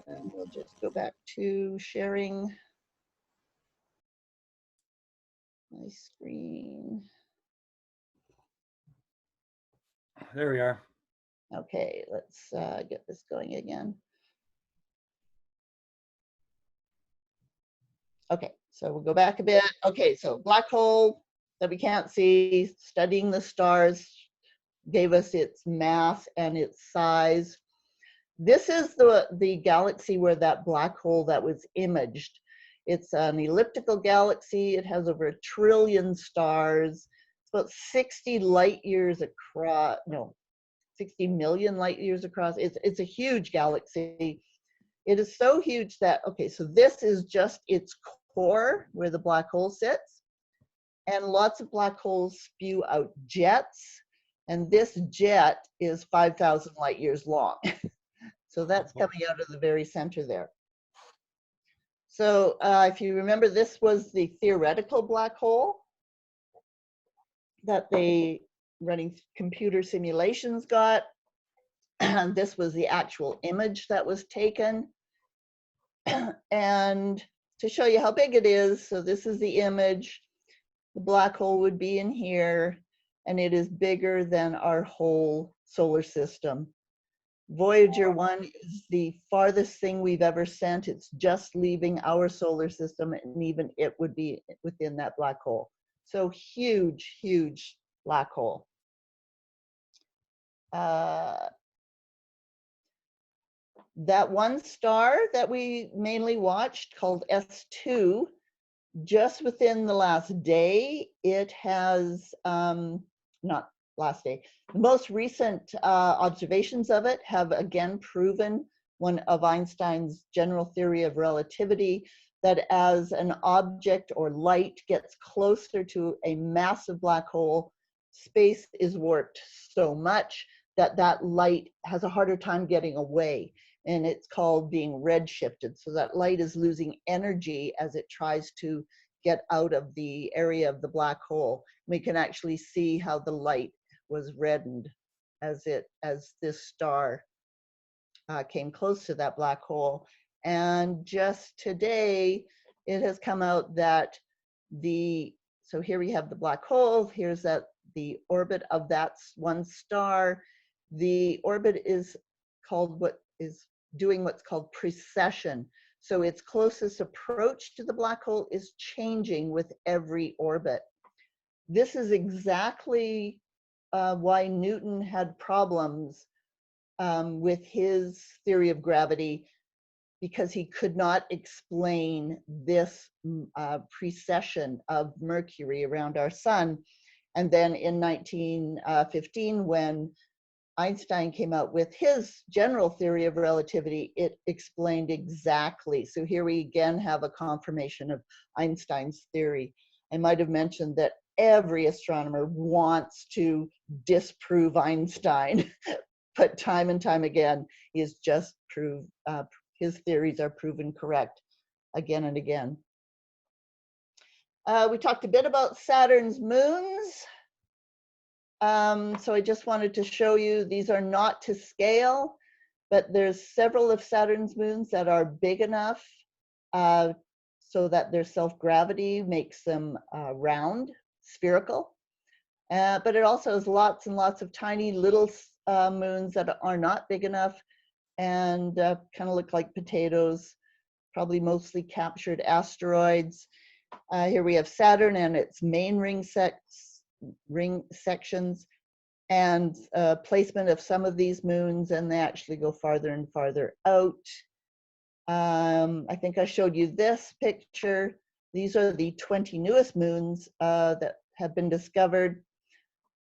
And we'll just go back to sharing my screen. There we are. Okay, let's get this going again. Okay, so we'll go back a bit. Okay, so black hole that we can't see, studying the stars gave us its mass and its size. This is the galaxy where that black hole that was imaged. It's an elliptical galaxy. It has over 1 trillion stars. It's about 60 light years across, no, 60 million light years across. It's a huge galaxy. It is so huge that, okay, so this is just its core where the black hole sits. And lots of black holes spew out jets. And this jet is 5,000 light years long. So that's coming out of the very center there. So if you remember, this was the theoretical black hole that they, running computer simulations, got. And this was the actual image that was taken. And to show you how big it is, so this is the image. The black hole would be in here, and it is bigger than our whole solar system. Voyager 1 is the farthest thing we've ever sent. It's just leaving our solar system, and even it would be within that black hole. So huge, huge black hole. That one star that we mainly watched, called S2, just within the last day, it has, not last day, the most recent observations of it have again proven one of Einstein's general theory of relativity, that as an object or light gets closer to a massive black hole, space is warped so much that that light has a harder time getting away. And it's called being redshifted. So that light is losing energy as it tries to get out of the area of the black hole. We can actually see how the light was reddened as this star came close to that black hole. And just today, it has come out that so here we have the black hole, here's the orbit of that one star. The orbit is called doing what's called precession. So its closest approach to the black hole is changing with every orbit. This is exactly why Newton had problems with his theory of gravity, because he could not explain this precession of Mercury around our sun. And then in 1915, when Einstein came out with his general theory of relativity, it explained exactly. So here we again have a confirmation of Einstein's theory. I might have mentioned that every astronomer wants to disprove Einstein, but time and time again, he has just proved, his theories are proven correct again and again. We talked a bit about Saturn's moons. So I just wanted to show you, these are not to scale, but there's several of Saturn's moons that are big enough so that their self-gravity makes them round, spherical. But it also has lots and lots of tiny little moons that are not big enough and kind of look like potatoes, probably mostly captured asteroids. Here we have Saturn and its main ring sections, and placement of some of these moons, and they actually go farther and farther out. I think I showed you this picture. These are the 20 newest moons that have been discovered.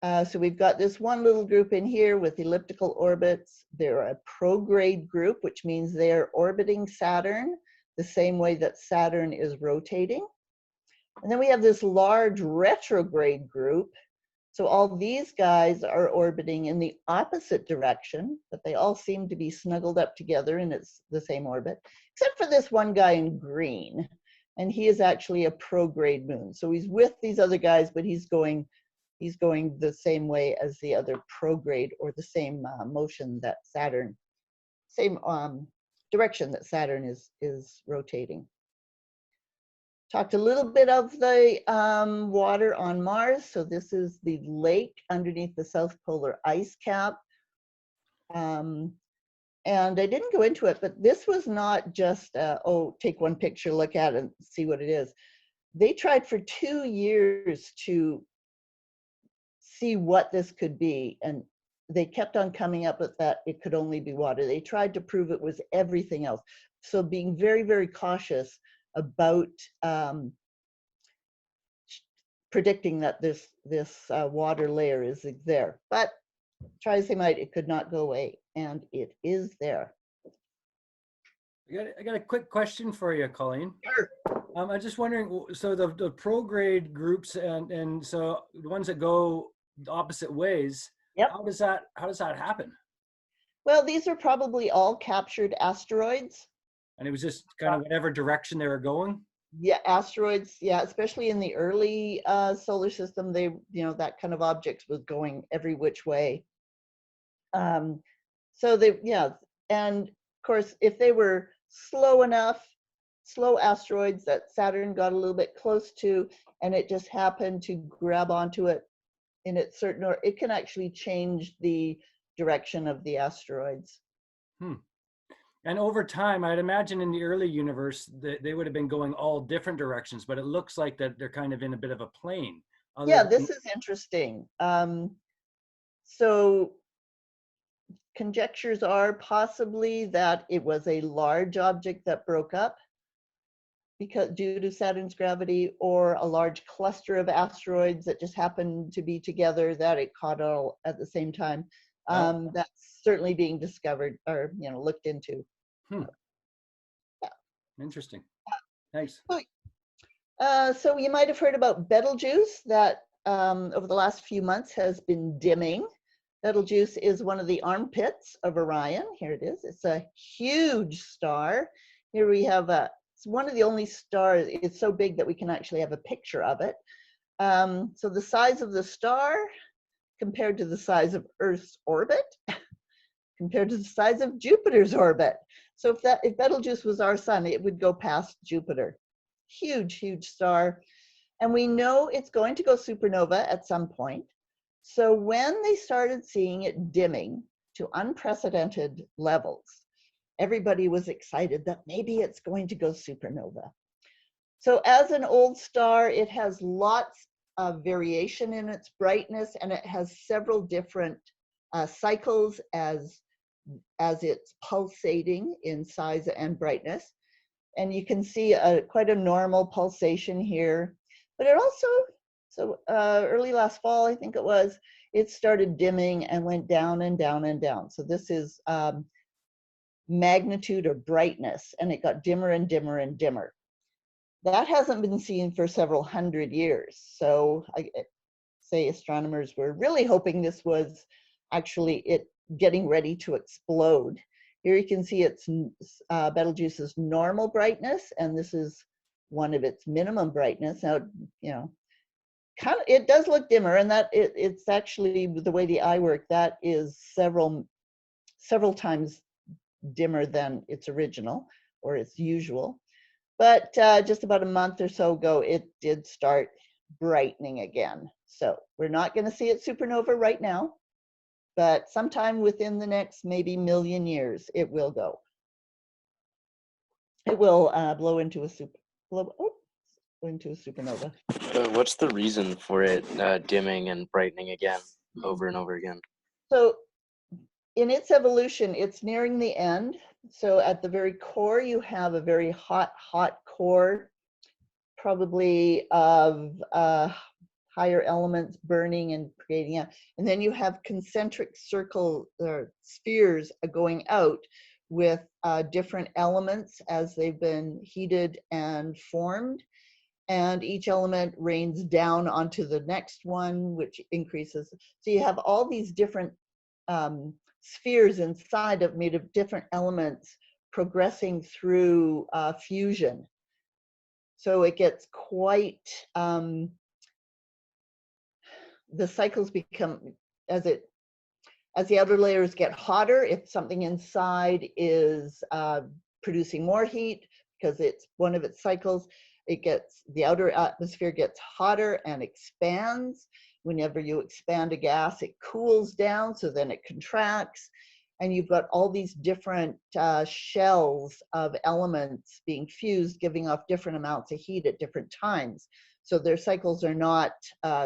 So we've got this one little group in here with elliptical orbits. They're a prograde group, which means they're orbiting Saturn the same way that Saturn is rotating. And then we have this large retrograde group. So all these guys are orbiting in the opposite direction, but they all seem to be snuggled up together and it's the same orbit, except for this one guy in green. And he is actually a prograde moon. So he's with these other guys, but he's going He's going the same way as the other prograde, or the same motion that Saturn, same direction that Saturn is rotating. Talked a little bit of the water on Mars. So this is the lake underneath the South Polar ice cap. And I didn't go into it, but this was not just, oh, take one picture, look at it, and see what it is. They tried for 2 years to see what this could be, and they kept on coming up with that it could only be water. They tried to prove it was everything else. So being very, very cautious about predicting that this water layer is there. But try as they might, it could not go away, and it is there. I got a quick question for you, Colleen. Sure. I'm just wondering, so the prograde groups and so the ones that go the opposite ways, Yep. how does that happen? Well, these are probably all captured asteroids. And it was just kind of whatever direction they were going? Yeah, asteroids, yeah, especially in the early solar system, they, that kind of object was going every which way. So they, yeah, and of course, if they were slow asteroids that Saturn got a little bit close to, and it just happened to grab onto it in its certain order, it can actually change the direction of the asteroids. And over time, I'd imagine in the early universe, they would have been going all different directions, but it looks like that they're kind of in a bit of a plane. Yeah, this is interesting. So conjectures are possibly that it was a large object that broke up due to Saturn's gravity, or a large cluster of asteroids that just happened to be together that it caught all at the same time. That's certainly being discovered, or looked into. Yeah. Interesting. Thanks. So you might have heard about Betelgeuse, that over the last few months has been dimming. Betelgeuse is one of the armpits of Orion. Here it is. It's a huge star. Here we have it's one of the only stars. It's so big that we can actually have a picture of it. So the size of the star compared to the size of Earth's orbit, compared to the size of Jupiter's orbit. So if Betelgeuse was our sun, it would go past Jupiter. Huge, huge star. And we know it's going to go supernova at some point. So when they started seeing it dimming to unprecedented levels, everybody was excited that maybe it's going to go supernova. So as an old star, it has lots of variation in its brightness, and it has several different cycles as it's pulsating in size and brightness. And you can see quite a normal pulsation here. But it also, early last fall, I think it was, it started dimming and went down and down and down. So this is magnitude or brightness, and it got dimmer and dimmer and dimmer. That hasn't been seen for several hundred years. So I say astronomers were really hoping this was actually it getting ready to explode. Here you can see it's Betelgeuse's normal brightness, and this is one of its minimum brightness. Now, it does look dimmer, and that it's actually, the way the eye works, that is several times dimmer than its original or its usual. But just about a month or so ago, it did start brightening again. So we're not going to see it supernova right now, but sometime within the next maybe million years, it will go. It will blow into a supernova. What's the reason for it dimming and brightening again, over and over again? So in its evolution, it's nearing the end. So at the very core, you have a very hot core, probably of higher elements burning and creating and then you have concentric circle or spheres going out with different elements as they've been heated and formed. And each element rains down onto the next one, which increases. So you have all these different spheres inside made of different elements progressing through fusion. So it gets quite the cycles become, as the outer layers get hotter, if something inside is producing more heat because it's one of its cycles, the outer atmosphere gets hotter and expands. Whenever you expand a gas, it cools down, so then it contracts. And you've got all these different shells of elements being fused, giving off different amounts of heat at different times. So their cycles are not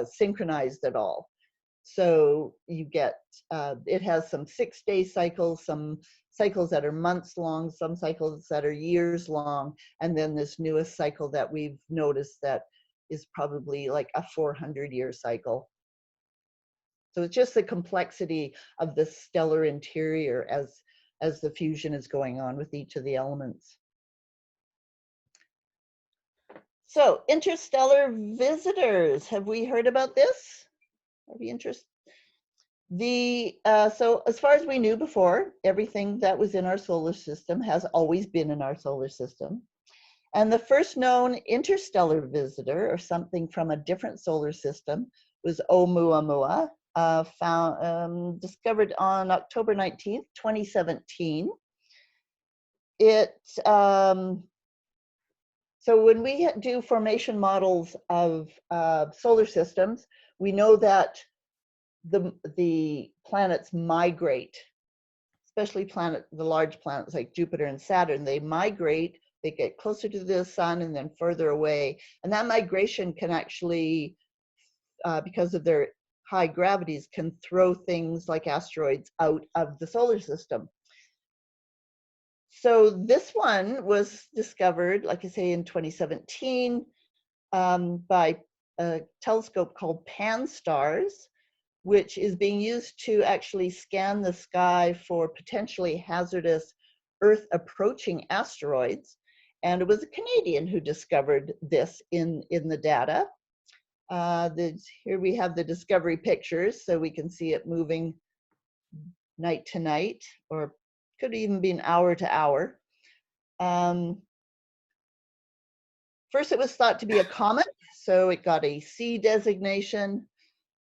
synchronized at all. So you get, it has some 6-day cycles, some cycles that are months long, some cycles that are years long, and then this newest cycle that we've noticed that is probably like a 400-year cycle. So it's just the complexity of the stellar interior as the fusion is going on with each of the elements. So interstellar visitors, have we heard about this? Are we interested? So as far as we knew before, everything that was in our solar system has always been in our solar system. And the first known interstellar visitor, or something from a different solar system, was Oumuamua, discovered on October 19th, 2017. So when we do formation models of solar systems, we know that the planets migrate, especially the large planets like Jupiter and Saturn. They migrate, they get closer to the sun and then further away. And that migration can actually, because of their high gravities, can throw things like asteroids out of the solar system. So this one was discovered, like I say, in 2017 by a telescope called Pan-STARRS, which is being used to actually scan the sky for potentially hazardous Earth-approaching asteroids. And it was a Canadian who discovered this in the data. Here we have the discovery pictures, so we can see it moving night to night, or could even be an hour to hour. First, it was thought to be a comet, so it got a C designation.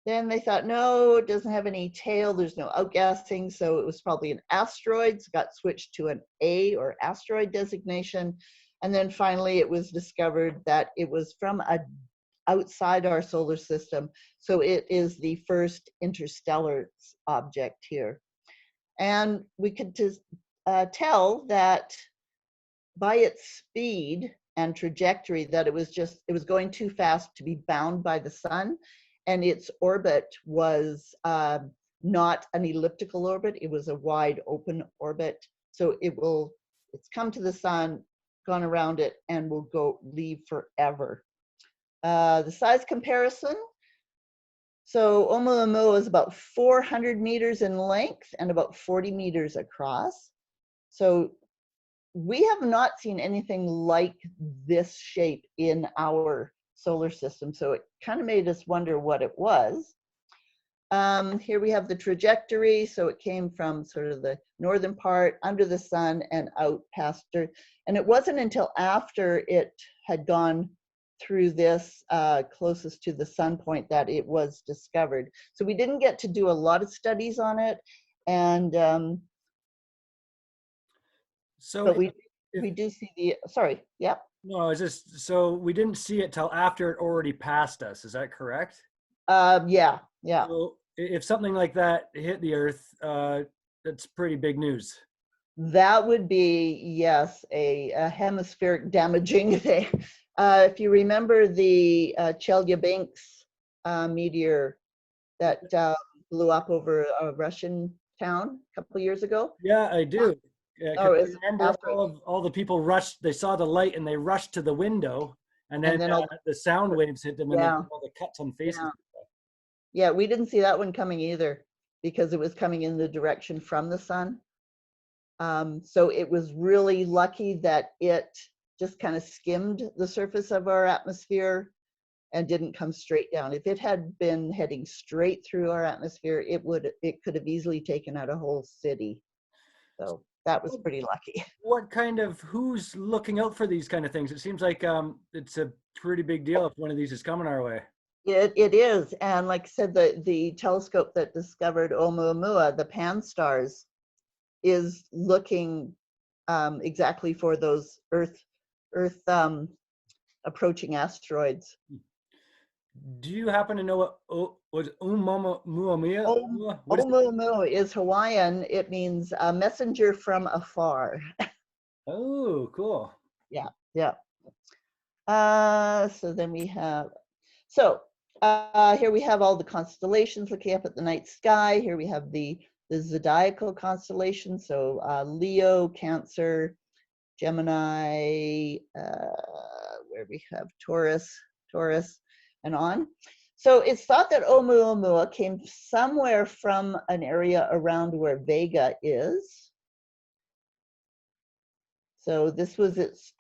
Then they thought, no, it doesn't have any tail, there's no outgassing, so it was probably an asteroid. So it got switched to an A, or asteroid designation. And then finally it was discovered that it was from outside our solar system, so it is the first interstellar object here. And we could just tell that by its speed and trajectory that it was going too fast to be bound by the sun, and its orbit was not an elliptical orbit, it was a wide open orbit. So it's come to the sun, gone around it, and will leave forever. The size comparison. So Oumuamua is about 400 meters in length and about 40 meters across. So we have not seen anything like this shape in our solar system. So it kind of made us wonder what it was. Here we have the trajectory. So it came from sort of the northern part under the sun and out past Earth. And it wasn't until after it had gone through this closest to the sun point that it was discovered. So we didn't get to do a lot of studies on it. And but we do see the, sorry, yep. No, it's just, so we didn't see it till after it already passed us. Is that correct? Yeah. So if something like that hit the Earth, that's pretty big news. That would be, yes, a hemispheric damaging thing. If you remember the Chelyabinsk meteor that blew up over a Russian town a couple of years ago. Yeah, I do. Oh, I remember all the people rushed, they saw the light and they rushed to the window, and then the sound waves hit them and they got all the cuts on faces. Yeah, we didn't see that one coming either because it was coming in the direction from the sun. So it was really lucky that it just kind of skimmed the surface of our atmosphere and didn't come straight down. If it had been heading straight through our atmosphere, it could have easily taken out a whole city. So that was pretty lucky. Who's looking out for these kind of things? It seems like it's a pretty big deal if one of these is coming our way. It is, and like I said, the telescope that discovered Oumuamua, the pan-stars, is looking exactly for those Earth approaching asteroids. Do you happen to know what was Oumuamua? What is it? Oumuamua is Hawaiian. It means a messenger from afar. Oh, cool. Yeah, yeah. So then we have, here we have all the constellations looking up at the night sky. Here we have the zodiacal constellation. So Leo, Cancer, Gemini, where we have Taurus, and on. So it's thought that Oumuamua came somewhere from an area around where Vega is. So this was its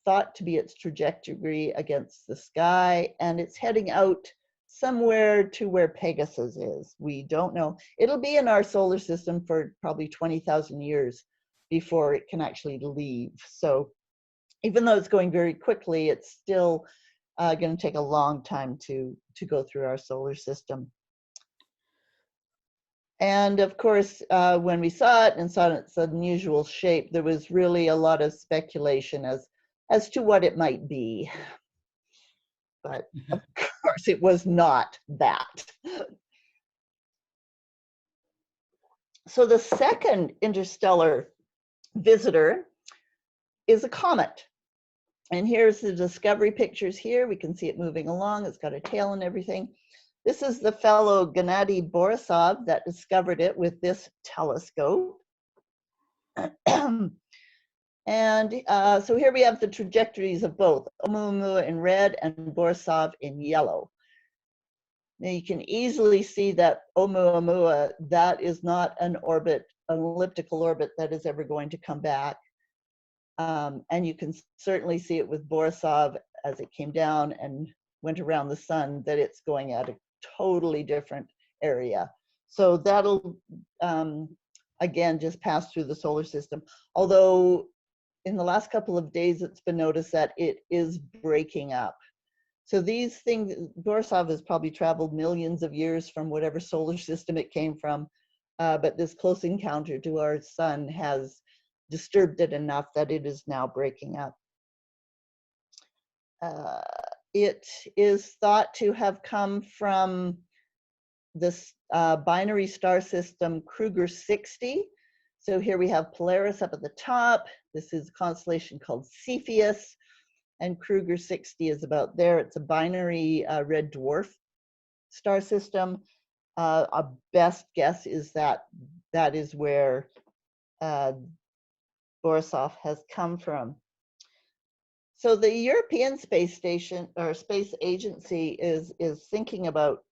thought to be its trajectory against the sky, and it's heading out somewhere to where Pegasus is. We don't know. It'll be in our solar system for probably 20,000 years before it can actually leave. So even though it's going very quickly, it's still going to take a long time to go through our solar system. And of course, when we saw it and saw its unusual shape, there was really a lot of speculation as to what it might be. But of course, it was not that. So the second interstellar visitor is a comet. And here's the discovery pictures here. We can see it moving along. It's got a tail and everything. This is the fellow Gennady Borisov that discovered it with this telescope. And so here we have the trajectories of both Oumuamua in red and Borisov in yellow. Now you can easily see that Oumuamua, that is not an orbit, an elliptical orbit that is ever going to come back. And you can certainly see it with Borisov as it came down and went around the sun, that it's going at a totally different area. So that'll, again, just pass through the solar system. Although in the last couple of days, it's been noticed that it is breaking up. So these things, Borisov has probably traveled millions of years from whatever solar system it came from, but this close encounter to our sun has disturbed it enough that it is now breaking up. It is thought to have come from this binary star system Kruger 60. So here we have Polaris up at the top. This is a constellation called Cepheus, and Kruger 60 is about there. It's a binary red dwarf star system. Our best guess is that that is where Borisov has come from. So the European Space Station or Space Agency is thinking about,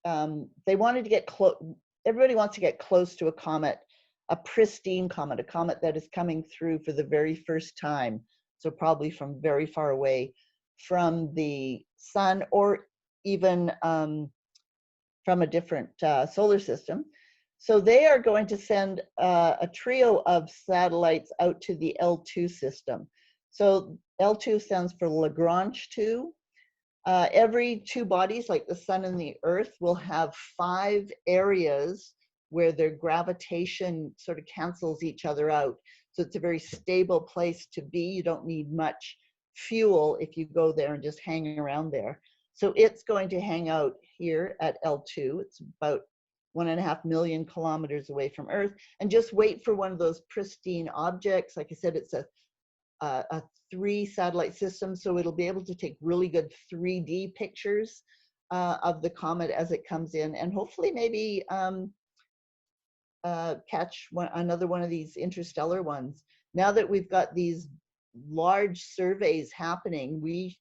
they wanted to get close, everybody wants to get close to a comet, a pristine comet, a comet that is coming through for the very first time. So probably from very far away from the sun, or even from a different solar system. So they are going to send a trio of satellites out to the L2 system. So L2 stands for Lagrange 2. Every two bodies, like the sun and the earth, will have 5 areas where their gravitation sort of cancels each other out. So it's a very stable place to be. You don't need much fuel if you go there and just hang around there. So it's going to hang out here at L2. It's about 1.5 million kilometers away from Earth, and just wait for one of those pristine objects. Like I said, it's a 3 satellite system, so it'll be able to take really good 3D pictures of the comet as it comes in, and hopefully maybe catch another one of these interstellar ones. Now that we've got these large surveys happening, we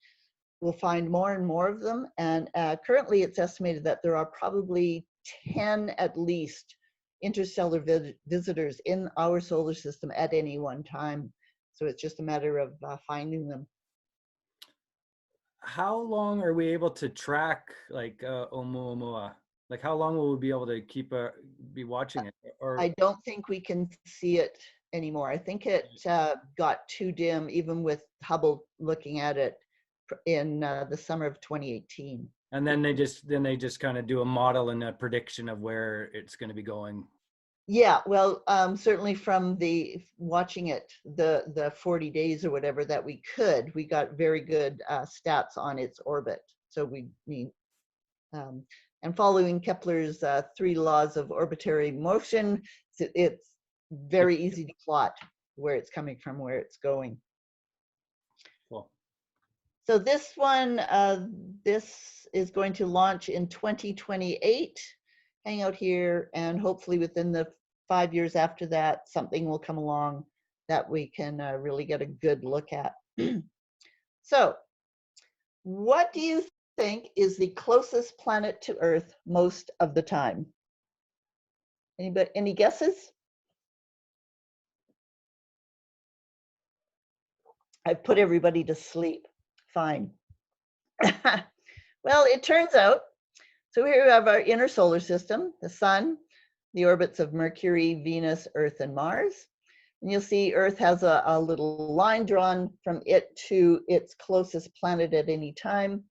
will find more and more of them, and currently it's estimated that there are probably 10 at least interstellar visitors in our solar system at any one time. So it's just a matter of finding them. How long are we able to track like Oumuamua? Like how long will we be able to be watching it? Or I don't think we can see it anymore. I think it got too dim, even with Hubble looking at it in the summer of 2018. And then they just kind of do a model and a prediction of where it's going to be going. Yeah, well, certainly from the watching it, the 40 days or whatever that we got very good stats on its orbit. So and following Kepler's 3 laws of orbitary motion, it's very easy to plot where it's coming from, where it's going. Cool. So this one, this is going to launch in 2028, hang out here, and hopefully within the 5 years after that, something will come along that we can really get a good look at. So what do you think is the closest planet to Earth most of the time? Anybody, any guesses? I've put everybody to sleep. Fine. Well, it turns out, so here we have our inner solar system, the sun, the orbits of Mercury, Venus, Earth, and Mars. And you'll see Earth has a little line drawn from it to its closest planet at any time.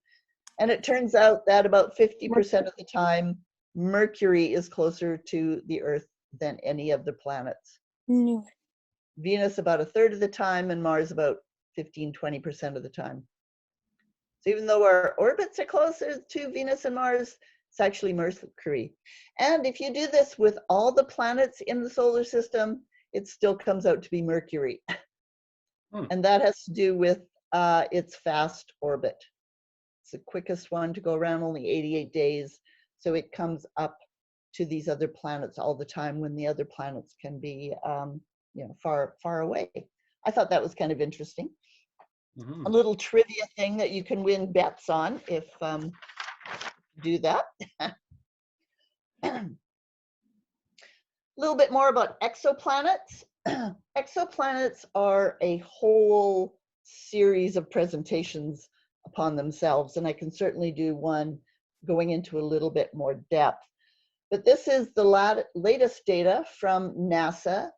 And it turns out that about 50% of the time, Mercury is closer to the Earth than any of the planets. Venus about 1/3 of the time, and Mars about 15–20% of the time. So even though our orbits are closer to Venus and Mars, it's actually Mercury. And if you do this with all the planets in the solar system, it still comes out to be Mercury. And that has to do with its fast orbit. It's the quickest one to go around, only 88 days. So it comes up to these other planets all the time when the other planets can be far, far away. I thought that was kind of interesting. A little trivia thing that you can win bets on if do that. A little bit more about exoplanets. Exoplanets are a whole series of presentations upon themselves, and I can certainly do one going into a little bit more depth. But this is the latest data from NASA.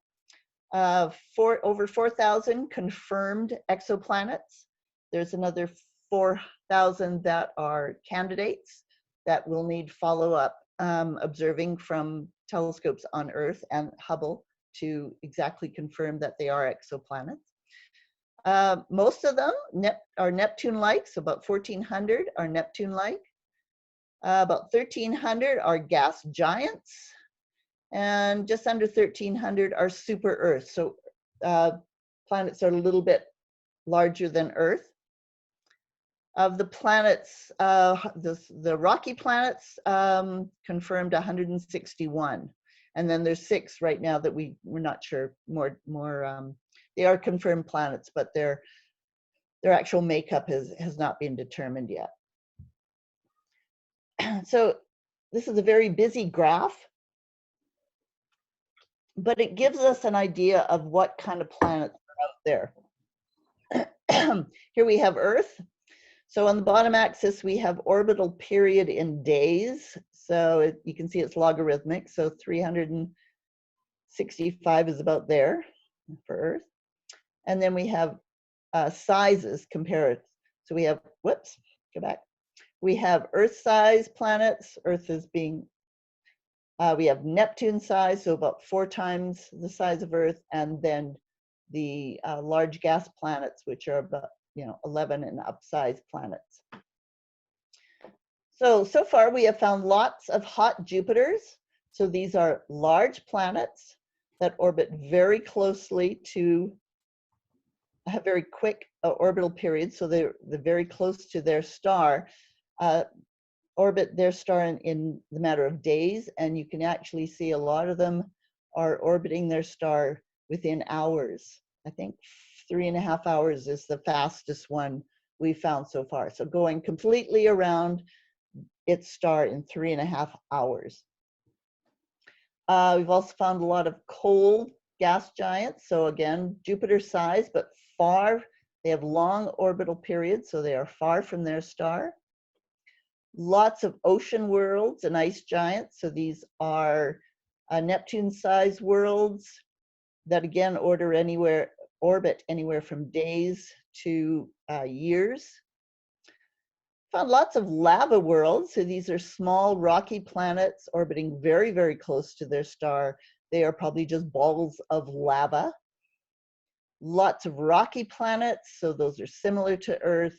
Over 4,000 confirmed exoplanets. There's another 4,000 that are candidates that will need follow-up observing from telescopes on Earth and Hubble to exactly confirm that they are exoplanets. Most of them are Neptune-like, so about 1,400 are Neptune-like. About 1,300 are gas giants, and just under 1,300 are super Earth. So planets are a little bit larger than Earth. Of the planets, the rocky planets confirmed 161, and then there's 6 right now that we're not sure. They are confirmed planets, but their actual makeup has not been determined yet. So this is a very busy graph, but it gives us an idea of what kind of planets are out there. Here we have Earth. So on the bottom axis, we have orbital period in days. So you can see it's logarithmic. So 365 is about there for Earth. And then we have sizes compared. So we have, whoops, go back. We have Earth-sized planets. Earth is being, we have Neptune size, so about 4 times the size of Earth. And then the large gas planets, which are about 11 and upsized planets. So far we have found lots of hot Jupiters. So these are large planets that orbit very closely to have very quick orbital periods. So they're very close to their star, orbit their star in the matter of days. And you can actually see a lot of them are orbiting their star within hours. I think 3.5 hours is the fastest one we found so far. So going completely around its star in 3.5 hours. We've also found a lot of cold gas giants. So again, Jupiter size, but far. They have long orbital periods, so they are far from their star. Lots of ocean worlds and ice giants. So these are Neptune-sized worlds that again orbit anywhere from days to years. Found lots of lava worlds. So these are small rocky planets orbiting very, very close to their star. They are probably just balls of lava. Lots of rocky planets. So those are similar to Earth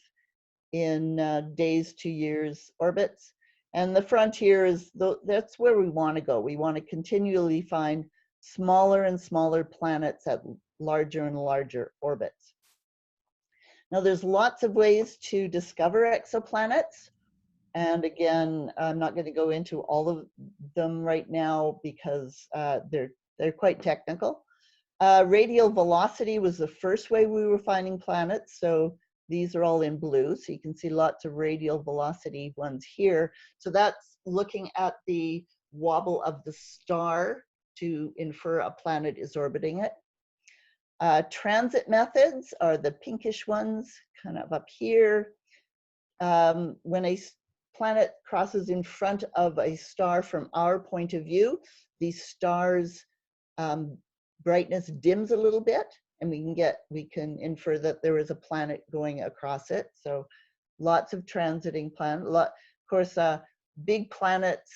in days to years orbits. And the frontier is, that's where we want to go. We want to continually find smaller and smaller planets at larger and larger orbits. Now, there's lots of ways to discover exoplanets. And again, I'm not going to go into all of them right now because they're quite technical. Radial velocity was the first way we were finding planets. So these are all in blue. So you can see lots of radial velocity ones here. So that's looking at the wobble of the star to infer a planet is orbiting it. Transit methods are the pinkish ones, kind of up here. When a planet crosses in front of a star from our point of view, the star's brightness dims a little bit, and we can infer that there is a planet going across it. So lots of transiting planets. Of course, big planets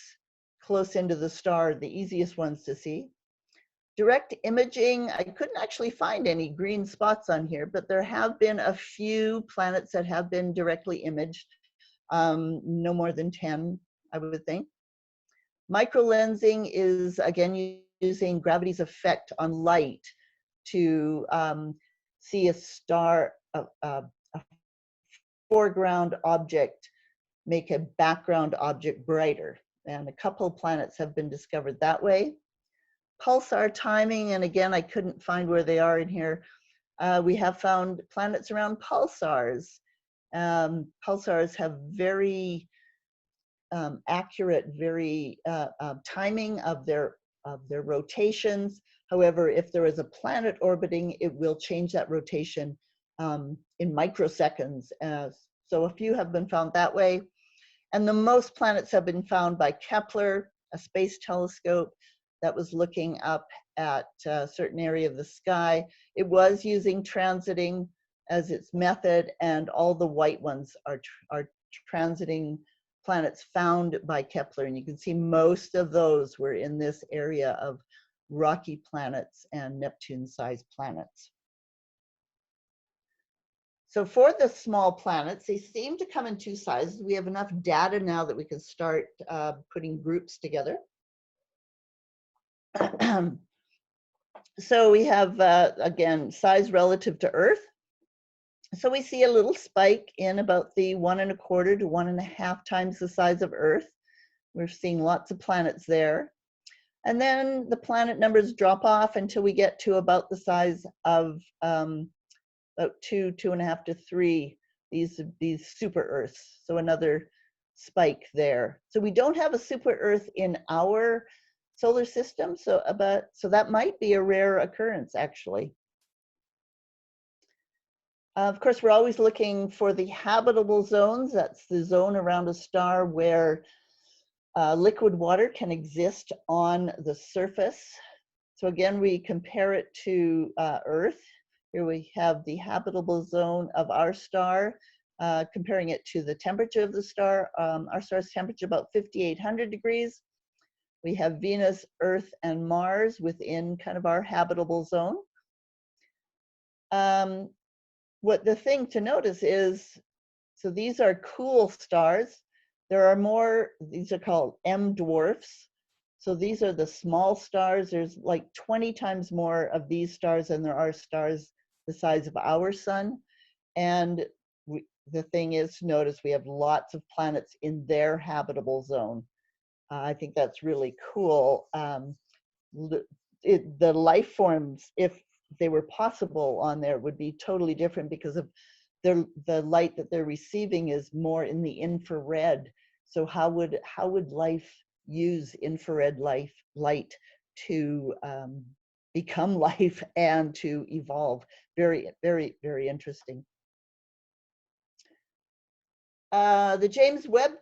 close into the star are the easiest ones to see. Direct imaging, I couldn't actually find any green spots on here, but there have been a few planets that have been directly imaged, no more than 10, I would think. Microlensing is, again, using gravity's effect on light to see a star, a foreground object make a background object brighter. And a couple of planets have been discovered that way. Pulsar timing, and again, I couldn't find where they are in here. We have found planets around pulsars. Pulsars have very accurate, very timing of their rotations. However, if there is a planet orbiting, it will change that rotation in microseconds. So a few have been found that way. And the most planets have been found by Kepler, a space telescope that was looking up at a certain area of the sky. It was using transiting as its method, and all the white ones are transiting planets found by Kepler. And you can see most of those were in this area of rocky planets and Neptune-sized planets. So for the small planets, they seem to come in two sizes. We have enough data now that we can start putting groups together. So we have, again, size relative to Earth. So we see a little spike in about the 1.25 to 1.5 times the size of Earth. We're seeing lots of planets there. And then the planet numbers drop off until we get to about the size of about 2.5 to 3, these super Earths. So another spike there. So we don't have a super Earth in our solar system, so that might be a rare occurrence, actually. Of course, we're always looking for the habitable zones. That's the zone around a star where liquid water can exist on the surface. So again, we compare it to Earth. Here we have the habitable zone of our star, comparing it to the temperature of the star. Our star's temperature about 5,800 degrees. We have Venus, Earth, and Mars within kind of our habitable zone. What the thing to notice is, so these are cool stars. There are more, these are called M dwarfs. So these are the small stars. There's like 20 times more of these stars than there are stars the size of our sun. And the thing is to notice we have lots of planets in their habitable zone. I think that's really cool. The life forms, if they were possible on there, would be totally different because of the light that they're receiving is more in the infrared. So how would life use infrared light to become life and to evolve? Very, very, very interesting. The James Webb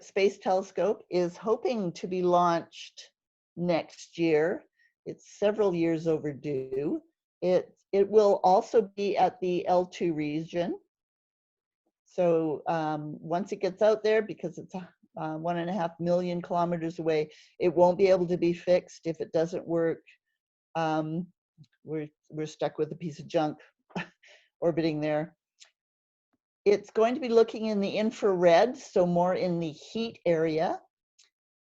Space Telescope is hoping to be launched next year. It's several years overdue. It will also be at the L2 region. So once it gets out there, because it's 1.5 million kilometers away, it won't be able to be fixed. If it doesn't work, we're stuck with a piece of junk orbiting there. It's going to be looking in the infrared, so more in the heat area.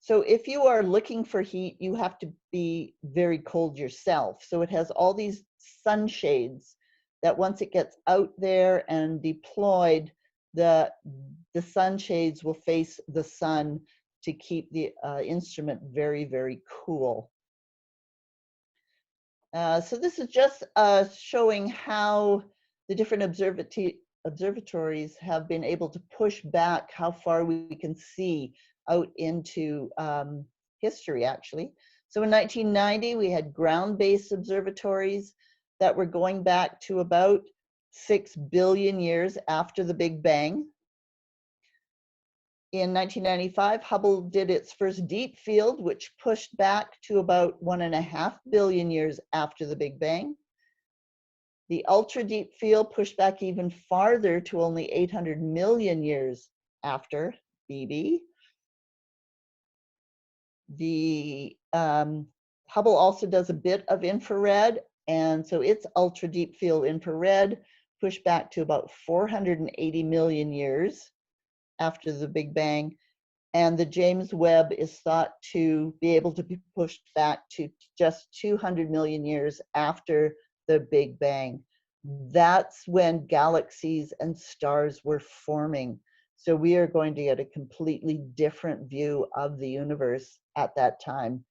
So if you are looking for heat, you have to be very cold yourself. So it has all these sunshades that once it gets out there and deployed, the sunshades will face the sun to keep the instrument very, very cool. So this is just showing how the different observatories have been able to push back how far we can see out into history, actually. So in 1990, we had ground-based observatories that were going back to about 6 billion years after the Big Bang. In 1995, Hubble did its first deep field, which pushed back to about 1.5 billion years after the Big Bang. The ultra deep field pushed back even farther to only 800 million years after BB. The Hubble also does a bit of infrared, and so its ultra deep field infrared pushed back to about 480 million years after the Big Bang. And the James Webb is thought to be able to be pushed back to just 200 million years after the Big Bang. That's when galaxies and stars were forming. So we are going to get a completely different view of the universe at that time,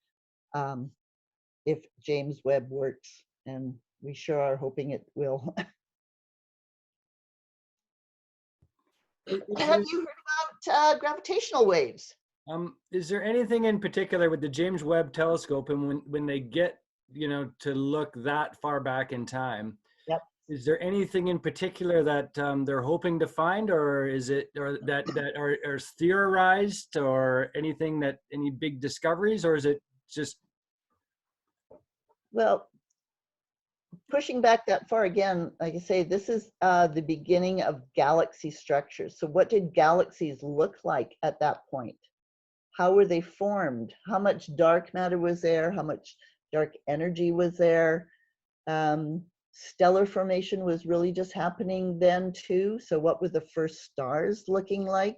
if James Webb works, and we sure are hoping it will. Have you heard about gravitational waves? Is there anything in particular with the James Webb telescope, and when they get, you know, to look that far back in time? Yep. Is there anything in particular that they're hoping to find, or is it, or that are theorized, or anything that, any big discoveries, or is it just? Well, pushing back that far again, like I say, this is the beginning of galaxy structures. So what did galaxies look like at that point? How were they formed? How much dark matter was there? How much dark energy was there? Stellar formation was really just happening then too. So what were the first stars looking like?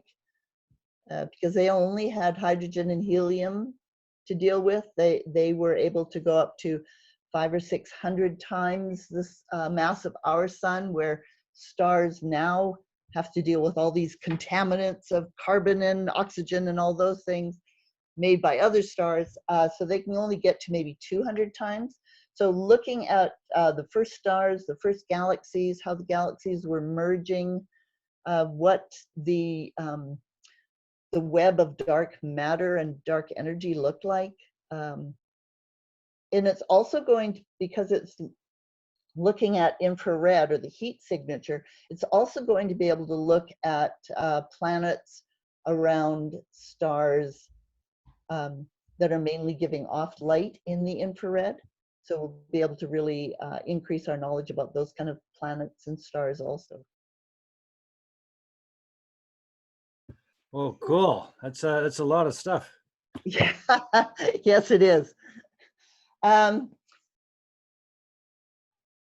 Because they only had hydrogen and helium to deal with, they were able to go up to 500 or 600 times this mass of our sun, where stars now have to deal with all these contaminants of carbon and oxygen and all those things made by other stars. So they can only get to maybe 200 times. So looking at the first stars, the first galaxies, how the galaxies were merging, what the web of dark matter and dark energy looked like. And it's also going to, because it's looking at infrared or the heat signature, it's also going to be able to look at planets around stars that are mainly giving off light in the infrared. So we'll be able to really increase our knowledge about those kind of planets and stars also. Oh, cool. That's a lot of stuff. Yeah. Yes, it is.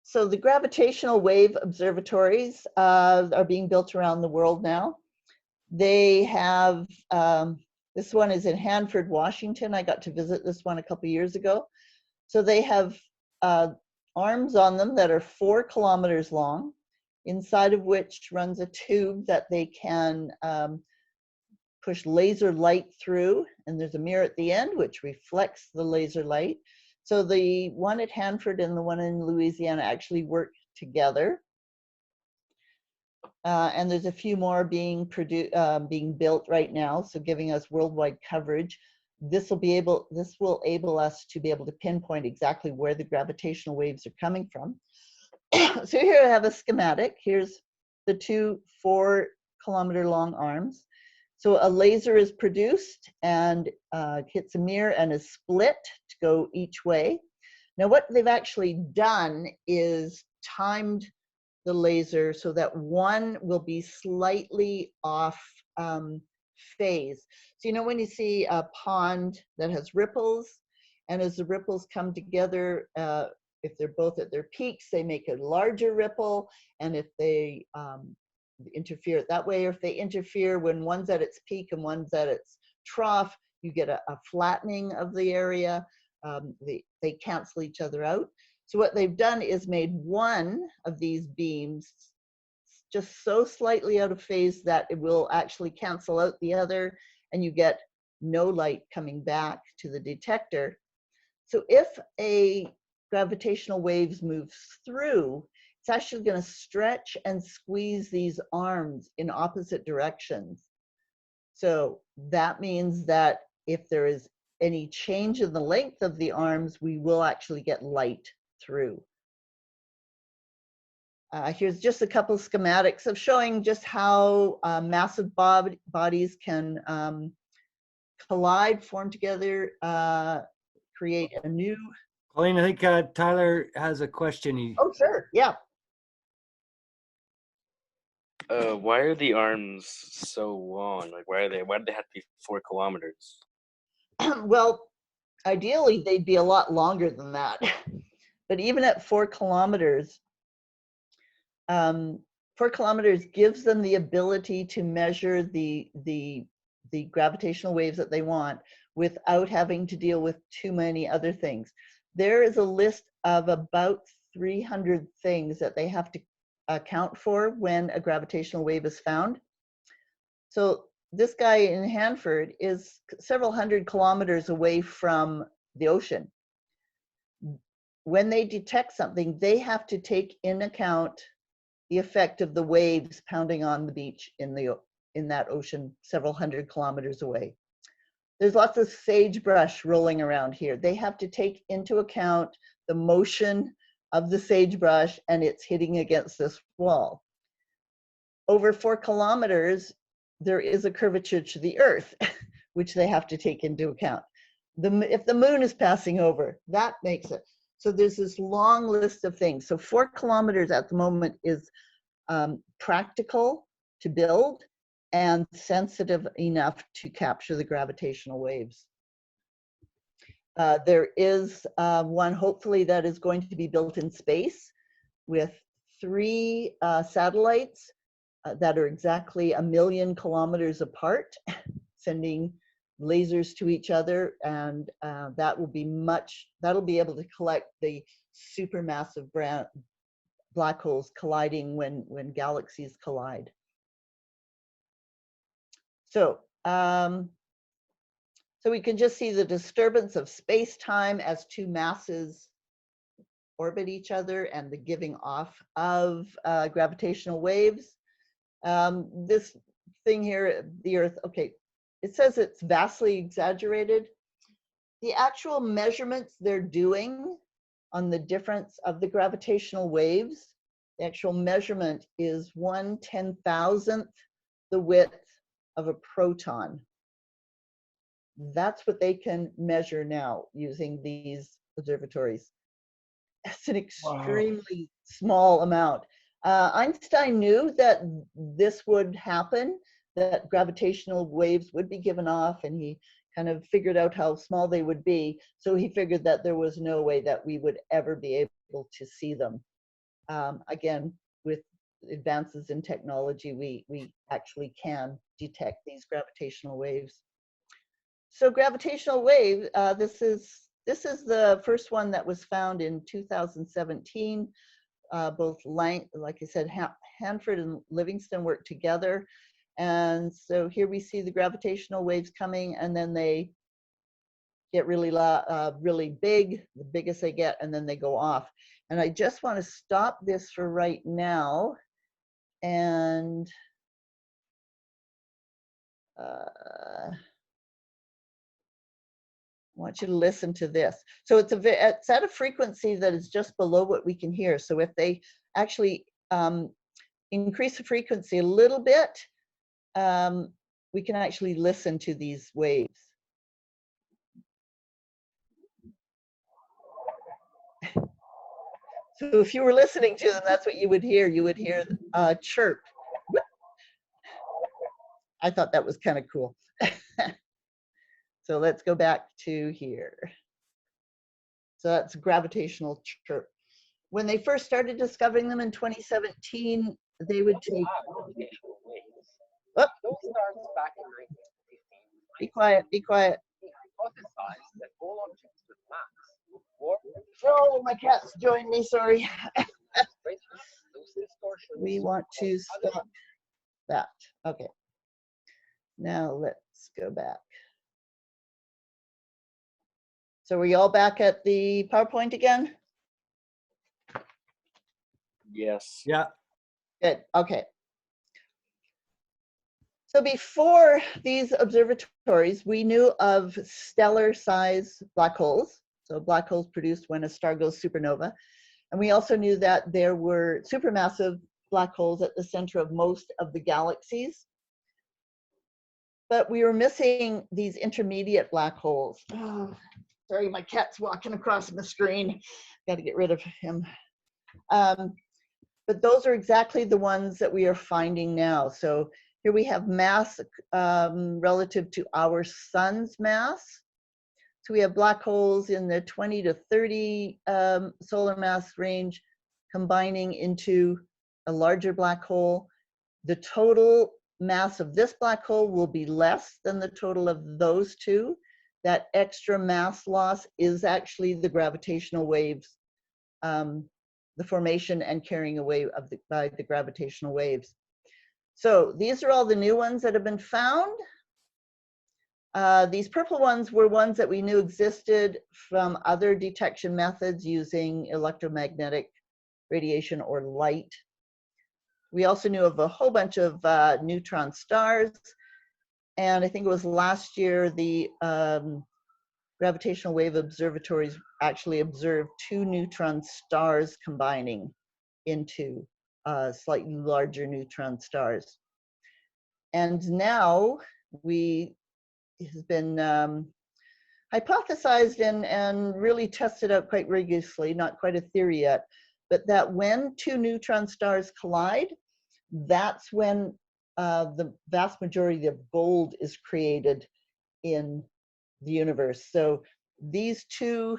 So the gravitational wave observatories are being built around the world now. They have, this one is in Hanford, Washington. I got to visit this one a couple years ago. So they have arms on them that are 4 kilometers long, inside of which runs a tube that they can push laser light through, and there's a mirror at the end which reflects the laser light. So the one at Hanford and the one in Louisiana actually work together. And there's a few more being built right now, so giving us worldwide coverage. This will enable us to be able to pinpoint exactly where the gravitational waves are coming from. So here I have a schematic. Here's the 2 4-kilometer long arms. So a laser is produced and hits a mirror and is split to go each way. Now what they've actually done is timed the laser so that one will be slightly off phase. So you know when you see a pond that has ripples, and as the ripples come together, if they're both at their peaks, they make a larger ripple, and if they interfere that way, or if they interfere when one's at its peak and one's at its trough, you get a flattening of the area. They cancel each other out. So what they've done is made one of these beams just so slightly out of phase that it will actually cancel out the other, and you get no light coming back to the detector. So if a gravitational waves moves through, it's actually going to stretch and squeeze these arms in opposite directions. So that means that if there is any change in the length of the arms, we will actually get light through. Here's just a couple schematics of showing just how massive bodies can collide, form together, create a new. Colleen, I think Tyler has a question. Oh, sure, yeah. Why are the arms so long? Like, why do they have to be 4 kilometers? Well, ideally, they'd be a lot longer than that. But even at 4 kilometers, 4 kilometers gives them the ability to measure the gravitational waves that they want without having to deal with too many other things. There is a list of about 300 things that they have to account for when a gravitational wave is found. So this guy in Hanford is several hundred kilometers away from the ocean. When they detect something, they have to take in account the effect of the waves pounding on the beach in that ocean several hundred kilometers away. There's lots of sagebrush rolling around here. They have to take into account the motion of the sagebrush and it's hitting against this wall. Over 4 kilometers, there is a curvature to the Earth, which they have to take into account. If the moon is passing over, that makes it. So there's this long list of things. So 4 kilometers at the moment is practical to build and sensitive enough to capture the gravitational waves. There is one hopefully that is going to be built in space with 3 satellites that are exactly 1 million kilometers apart, sending lasers to each other, and that'll be able to collect the supermassive black holes colliding when galaxies collide. So, so we can just see the disturbance of space-time as 2 masses orbit each other and the giving off of gravitational waves. This thing here, the Earth, okay, it says it's vastly exaggerated. The actual measurements they're doing on the difference of the gravitational waves, the actual measurement is 1/10,000th the width of a proton. That's what they can measure now using these observatories. It's an extremely small amount. Einstein knew that this would happen, that gravitational waves would be given off, and he kind of figured out how small they would be. So he figured that there was no way that we would ever be able to see them. Again, with advances in technology, we actually can detect these gravitational waves. So gravitational wave, this is the first one that was found in 2017. Both like I said, Hanford and Livingston worked together. And so here we see the gravitational waves coming, and then they get really big, the biggest they get, and then they go off. And I just want to stop this for right now. And I want you to listen to this. So it's at a frequency that is just below what we can hear. So if they actually increase the frequency a little bit, we can actually listen to these waves. So if you were listening to them, that's what you would hear. You would hear a chirp. I thought that was kind of cool. So let's go back to here. So that's gravitational chirp. When they first started discovering them in 2017, they would take. Oh, Those stars back in 1915 be quiet, be quiet. hypothesized that all objects with mass were Oh, my cat's joined me, sorry. those distortions. We want to stop that. Okay. Now let's go back. So are we all back at the PowerPoint again? Yes. Yeah. Good, okay. So before these observatories, we knew of stellar size black holes. So black holes produced when a star goes supernova. And we also knew that there were supermassive black holes at the center of most of the galaxies. But we were missing these intermediate black holes. Oh, sorry, my cat's walking across the screen. Got to get rid of him. But those are exactly the ones that we are finding now. So here we have mass relative to our sun's mass. So we have black holes in the 20 to 30 solar mass range combining into a larger black hole. The total mass of this black hole will be less than the total of those two. That extra mass loss is actually the gravitational waves, the formation and carrying away of by the gravitational waves. So these are all the new ones that have been found. These purple ones were ones that we knew existed from other detection methods using electromagnetic radiation or light. We also knew of a whole bunch of neutron stars. And I think it was last year, the gravitational wave observatories actually observed 2 neutron stars combining into slightly larger neutron stars. And now it has been hypothesized and really tested out quite rigorously, not quite a theory yet, but that when 2 neutron stars collide, that's when the vast majority of gold is created in the universe. So these 2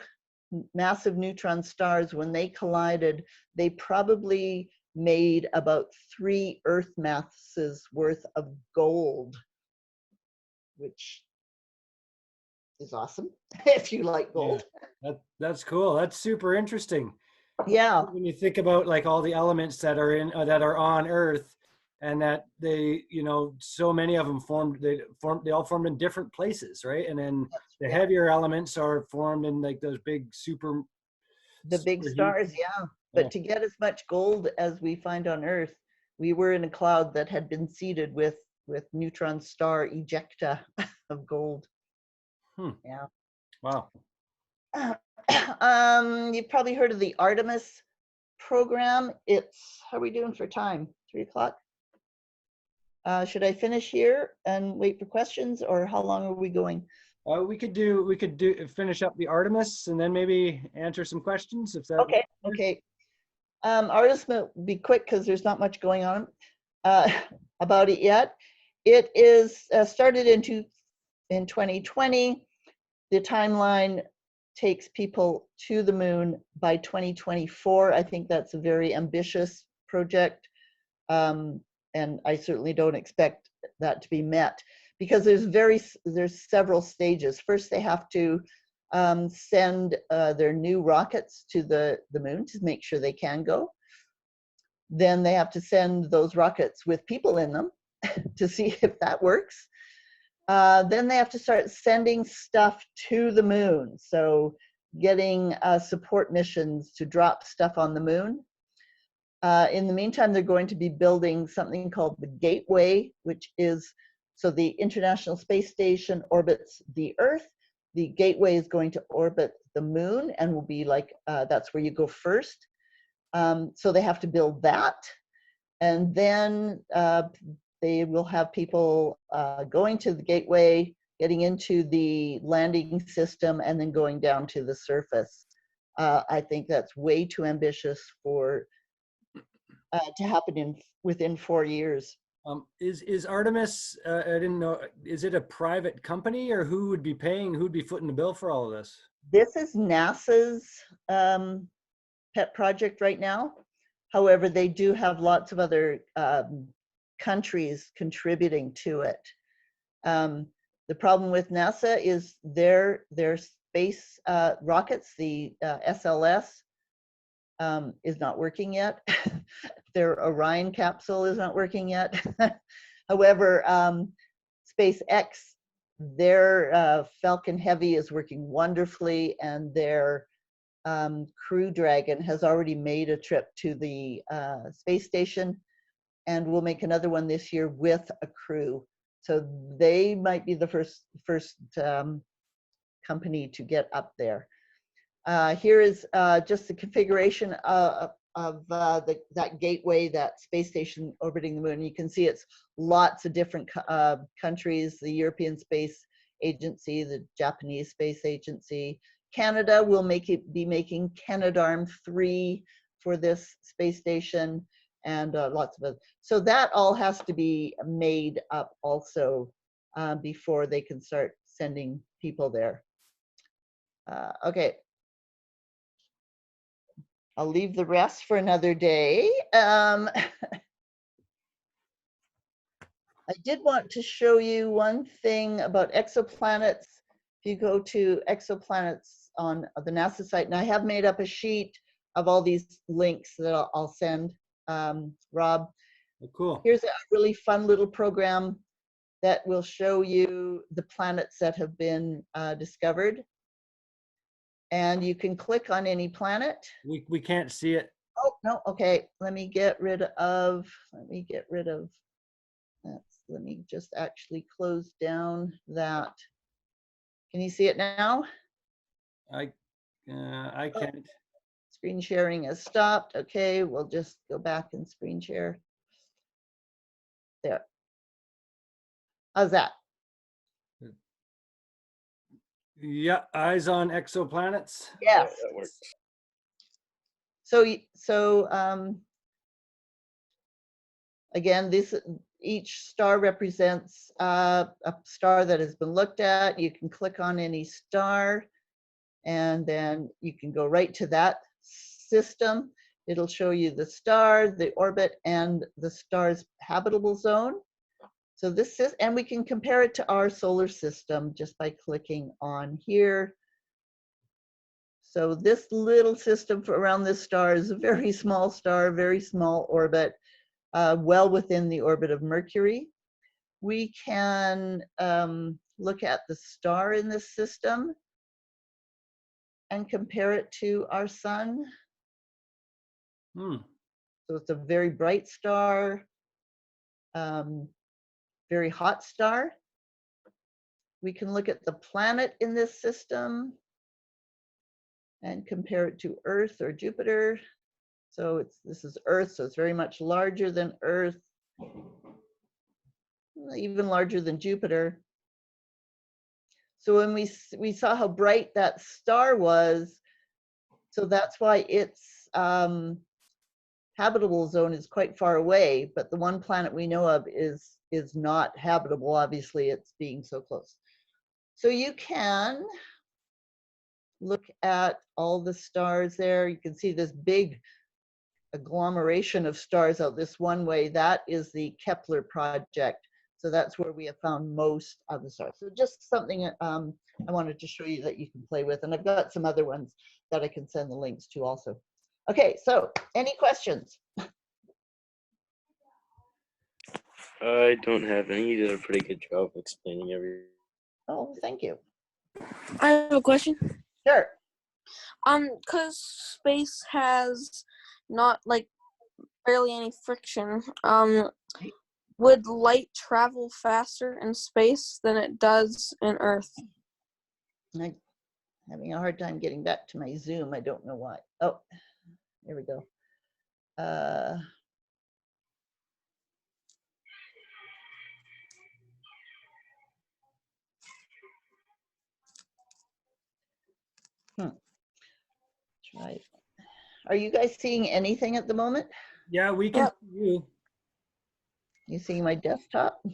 massive neutron stars, when they collided, they probably made about 3 Earth masses worth of gold, which is awesome if you like gold. Yeah, that's cool. That's super interesting. Yeah. When you think about like all the elements that are in that are on Earth, and that they, you know, so many of them they all formed in different places, right? And then the heavier elements are formed in like those big the big stars, yeah. But to get as much gold as we find on Earth, we were in a cloud that had been seeded with neutron star ejecta of gold. Yeah. Wow. You've probably heard of the Artemis program. How are we doing for time? 3 o'clock? Should I finish here and wait for questions, or how long are we going? We could finish up the Artemis and then maybe answer some questions if that. Okay. Okay. Artemis will be quick because there's not much going on about it yet. It is started in 2020. The timeline takes people to the moon by 2024. I think that's a very ambitious project. And I certainly don't expect that to be met because there's several stages. First, they have to send their new rockets to the moon to make sure they can go. Then they have to send those rockets with people in them to see if that works. Then they have to start sending stuff to the moon. So getting support missions to drop stuff on the moon. In the meantime, they're going to be building something called the Gateway, which is, so the International Space Station orbits the Earth. The Gateway is going to orbit the moon and will be like, that's where you go first. So they have to build that. And then they will have people going to the Gateway, getting into the landing system, and then going down to the surface. I think that's way too ambitious for to happen within 4 years. Is Artemis, I didn't know, is it a private company, or who would be paying, who would be footing the bill for all of this? This is NASA's pet project right now. However, they do have lots of other countries contributing to it. The problem with NASA is their space rockets, the SLS, is not working yet. Their Orion capsule is not working yet. However, SpaceX, their Falcon Heavy is working wonderfully, and their Crew Dragon has already made a trip to the space station, and will make another one this year with a crew. So they might be the first company to get up there. Here is just the configuration of that gateway, that space station orbiting the moon. You can see it's lots of different countries, the European Space Agency, the Japanese Space Agency. Canada will be making Canadarm3 for this space station, and lots of it. So that all has to be made up also before they can start sending people there. Okay. I'll leave the rest for another day. I did want to show you one thing about exoplanets. If you go to exoplanets on the NASA site, and I have made up a sheet of all these links that I'll send, Rob. Oh, cool. Here's a really fun little program that will show you the planets that have been discovered. And you can click on any planet. We can't see it. Oh, no, okay. Let me get rid of that. Let me just actually close down that. Can you see it now? I can't. Screen sharing has stopped. Okay, we'll just go back and screen share. There. How's that? Yeah, eyes on exoplanets. Yes. Yeah, that works. So again, each star represents a star that has been looked at. You can click on any star, and then you can go right to that system. It'll show you the star, the orbit, and the star's habitable zone. So this is, and we can compare it to our solar system just by clicking on here. So this little system around this star is a very small star, very small orbit, well within the orbit of Mercury. We can look at the star in this system and compare it to our sun. So it's a very bright star, very hot star. We can look at the planet in this system and compare it to Earth or Jupiter. So this is Earth, so it's very much larger than Earth, even larger than Jupiter. So when we saw how bright that star was, so that's why its habitable zone is quite far away, but the one planet we know of is not habitable. Obviously, it's being so close. So you can look at all the stars there. You can see this big agglomeration of stars out this one way. That is the Kepler project. So that's where we have found most of the stars. So just something I wanted to show you that you can play with. And I've got some other ones that I can send the links to also. Okay, so any questions? I don't have any. You did a pretty good job explaining everything. Oh, thank you. I have a question. Sure. Because space has not barely any friction. Would light travel faster in space than it does in Earth? I'm having a hard time getting back to my Zoom. I don't know why. Oh, there we go. Right. Are you guys seeing anything at the moment? Yeah, we can Yep. see you. You seeing my desktop?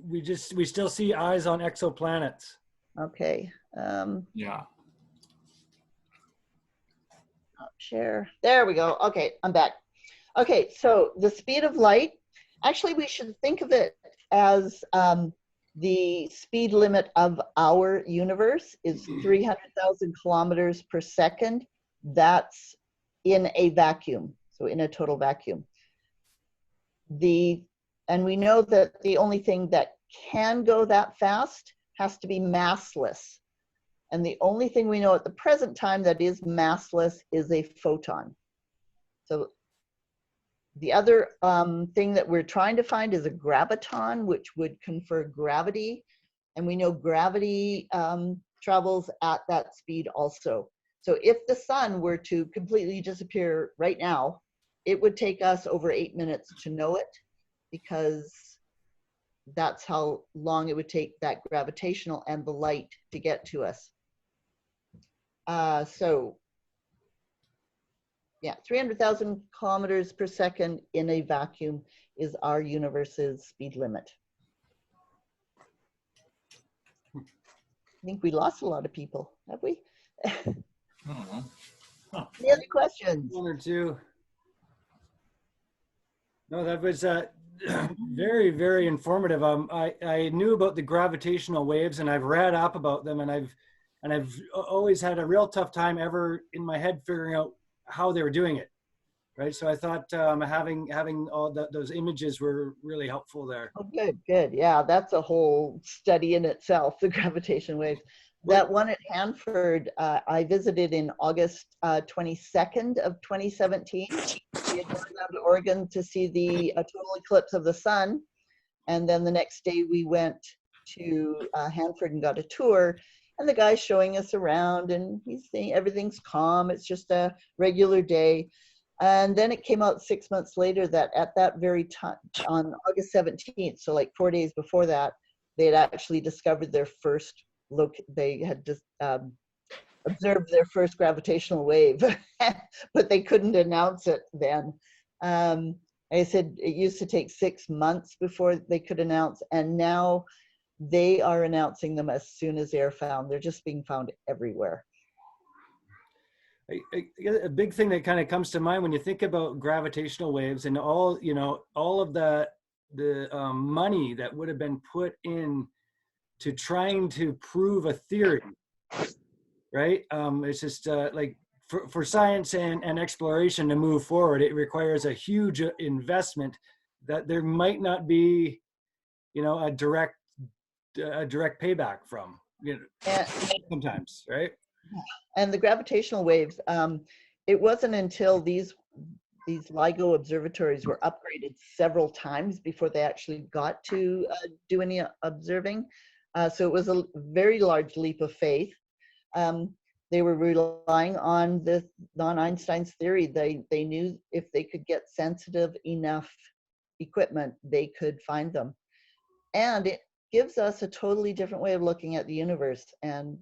We still see eyes on exoplanets. Okay. Yeah. Share. There we go. Okay, I'm back. Okay, so the speed of light, actually we should think of it as the speed limit of our universe is 300,000 kilometers per second. That's in a vacuum, so in a total vacuum. And we know that the only thing that can go that fast has to be massless. And the only thing we know at the present time that is massless is a photon. So the other thing that we're trying to find is a graviton, which would confer gravity. And we know gravity travels at that speed also. So if the sun were to completely disappear right now, it would take us over 8 minutes to know it, because that's how long it would take that gravitational and the light to get to us. So yeah, 300,000 kilometers per second in a vacuum is our universe's speed limit. I think we lost a lot of people, have we? Any other questions? One or two. No, that was very, very informative. I knew about the gravitational waves, and I've read up about them, and I've always had a real tough time ever in my head figuring out how they were doing it, right? So I thought having all those images were really helpful there. Oh, good, good. Yeah, that's a whole study in itself, the gravitation waves. That one at Hanford, I visited in August 22nd of 2017. We had gone down to Oregon to see the total eclipse of the sun. And then the next day we went to Hanford and got a tour. And the guy's showing us around and he's saying everything's calm. It's just a regular day. And then it came out 6 months later that at that very time, on August 17th, so like 4 days before that, they had actually discovered their first they had just observed their first gravitational wave, but they couldn't announce it then. I said it used to take 6 months before they could announce, and now they are announcing them as soon as they're found. They're just being found everywhere. A big thing that kind of comes to mind when you think about gravitational waves and all of the money that would have been put in to trying to prove a theory, right? It's just like for science and exploration to move forward, it requires a huge investment that there might not be, a direct payback from, sometimes, right? And the gravitational waves, it wasn't until these LIGO observatories were upgraded several times before they actually got to do any observing. So it was a very large leap of faith. They were relying on Einstein's theory. They knew if they could get sensitive enough equipment, they could find them. And it gives us a totally different way of looking at the universe. And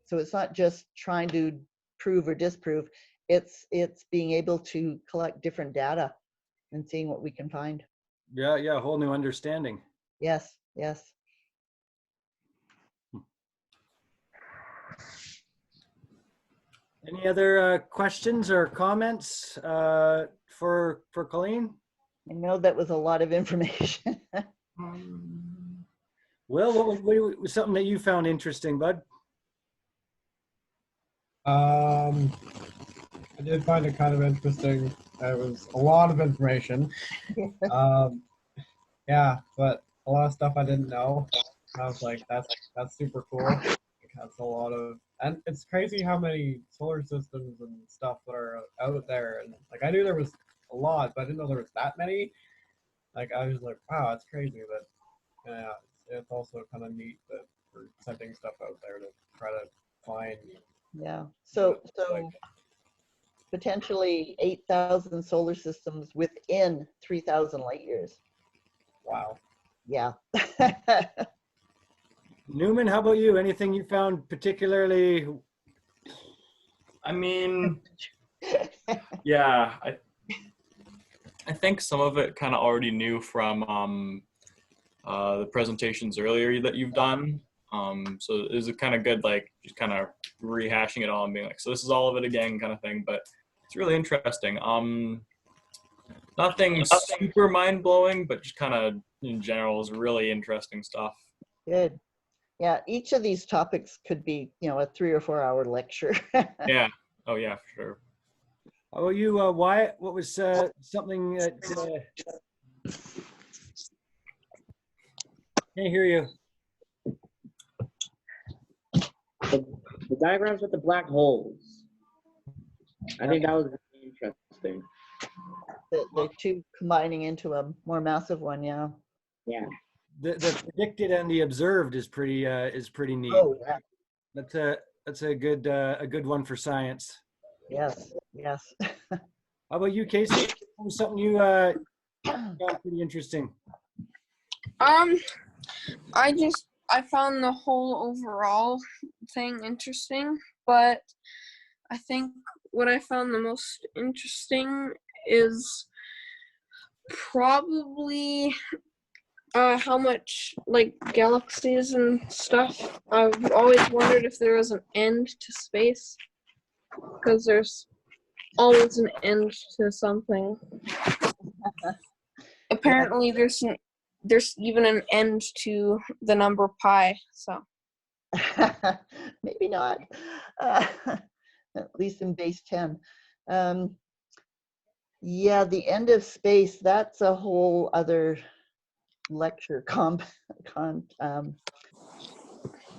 so it's not just trying to prove or disprove, it's being able to collect different data and seeing what we can find. Yeah, a whole new understanding. Yes, yes. Any other questions or comments for Colleen? I know that was a lot of information. Well, what was something that you found interesting, bud? I did find it kind of interesting. It was a lot of information. Yeah, but a lot of stuff I didn't know. I was like, that's super cool. That's a lot of, and it's crazy how many solar systems and stuff that are out there. And like, I knew there was a lot, but I didn't know there was that many. Like, I was like, wow, that's crazy. But yeah, it's also kind of neat that we're sending stuff out there to try to find. Yeah. So like, potentially 8,000 solar systems within 3,000 light years. wow. Yeah. Newman, how about you? Anything you found particularly I mean, yeah, I think some of it kind of already knew from the presentations earlier that you've done. So it was kind of good, like just kind of rehashing it all and being like, so this is all of it again, kind of thing. But it's really interesting. Nothing super mind blowing, but just kind of in general is really interesting stuff. Good. Yeah, each of these topics could be, you know, a 3 or 4 hour lecture. Yeah. Oh yeah, for sure. How about you, Wyatt? What was something that can't hear you? The diagrams with the black holes. I think that was really interesting. The two combining into a more massive one, yeah. Yeah. The predicted and the observed is pretty neat. Oh, yeah. That's a good one for science. Yes, yes. How about you, Casey? What was something you found pretty interesting? I found the whole overall thing interesting, but I think what I found the most interesting is probably how much like galaxies and stuff. I've always wondered if there was an end to space, because there's always an end to something. Apparently there's even an end to the number pi, so. Maybe not, at least in base 10. Yeah, the end of space, that's a whole other lecture.